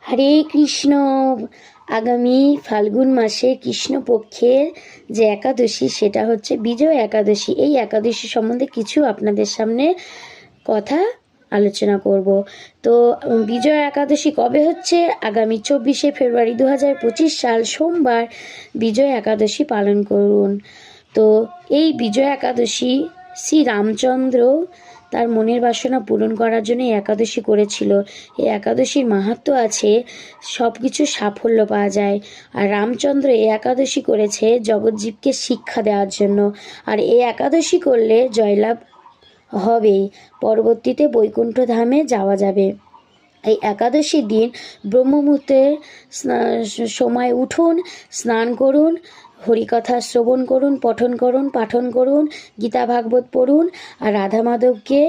হরে কৃষ্ণ। আগামী ফাল্গুন মাসে কৃষ্ণপক্ষের যে একাদশী সেটা হচ্ছে বিজয় একাদশী। এই একাদশী সম্বন্ধে কিছু আপনাদের সামনে কথা আলোচনা করব। তো বিজয় একাদশী কবে হচ্ছে? আগামী 24শে ফেব্রুয়ারি 2025 সাল সোমবার বিজয় একাদশী পালন করুন। তো এই বিজয় একাদশী শ্রী রামচন্দ্র তার মনের বাসনা পূরণ করার জন্য এই একাদশী করেছিল। এই একাদশীর মাহাত্ম্য আছে, সব কিছু সাফল্য পাওয়া যায়। আর রামচন্দ্র এই একাদশী করেছে জগৎজীবকে শিক্ষা দেওয়ার জন্য। আর এই একাদশী করলে জয়লাভ হবেই, পরবর্তীতে বৈকুণ্ঠ ধামে যাওয়া যাবে। এই একাদশীর দিন ব্রহ্মমুহূর্তের সময় উঠুন, স্নান করুন, হরিকথা শ্রবণ করুন, পঠন করুন, পাঠন করুন, গীতা ভাগবত পড়ুন, আর রাধা মাধবকে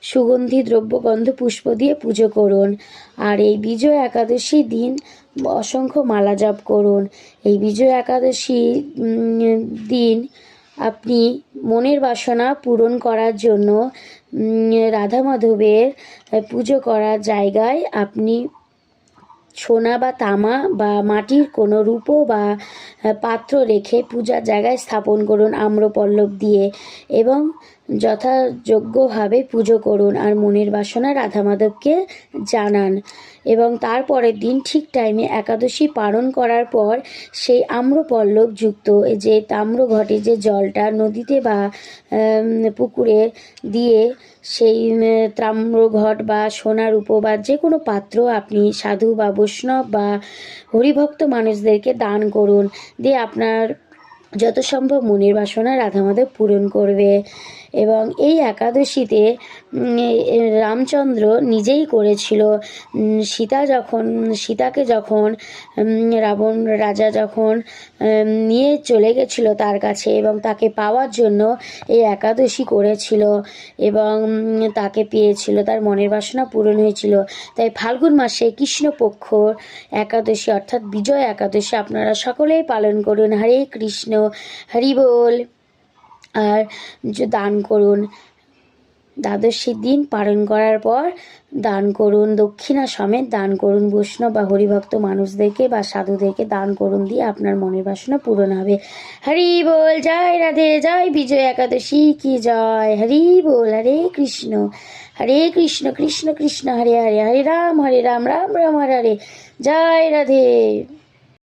সুগন্ধি দ্রব্য গন্ধ পুষ্প দিয়ে পুজো করুন। আর এই বিজয় একাদশীর দিন অসংখ্য মালা জপ করুন। এই বিজয় একাদশী দিন আপনি মনের বাসনা পূরণ করার জন্য রাধা মাধবের পুজো করার জায়গায় আপনি সোনা বা তামা বা মাটির কোনো রূপো বা পাত্র রেখে পূজার জায়গায় স্থাপন করুন আম্রপল্লব দিয়ে, এবং যথাযোগ্যভাবে পুজো করুন। আর মনের বাসনা রাধা মাধবকে জানান। এবং তারপরের দিন ঠিক টাইমে একাদশী পালন করার পর সেই আম্রপল্লব যুক্ত যে তাম্র ঘটে যে জলটা নদীতে বা পুকুরে দিয়ে সেই তাম্রঘট বা সোনার রূপো বা যে কোনো পাত্র আপনি সাধু বা বৈষ্ণব বা হরিভক্ত মানুষদেরকে দান করুন। দিয়ে আপনার যত সম্ভব মনের বাসনা রাধা মাধব পূরণ করবে। এবং এই একাদশীতে রামচন্দ্র নিজেই করেছিল। সীতাকে যখন রাবণ রাজা যখন নিয়ে চলে গেছিল তার কাছে, এবং তাকে পাওয়ার জন্য এই একাদশী করেছিল এবং তাকে পেয়েছিল, তার মনের বাসনা পূরণ হয়েছিল। তাই ফাল্গুন মাসে কৃষ্ণপক্ষ একাদশী অর্থাৎ বিজয় একাদশী আপনারা সকলেই পালন করুন। হরে কৃষ্ণ, হরি বল। আর দান করুন, দ্বাদশীর দিন পালন করার পর দান করুন, দক্ষিণা সমেত দান করুন, বৈষ্ণব বা হরিভক্ত মানুষদেরকে বা সাধুদেরকে দান করুন। দিয়ে আপনার মনের বাসনা পূরণ হবে। হরি বল, জয় রাধে, জয় বিজয় একাদশী কি জয়। হরি বল। হরে কৃষ্ণ, হরে কৃষ্ণ, কৃষ্ণ কৃষ্ণ হরে হরে, হরে রাম রাম রাম হরে হরে। জয় রাধে।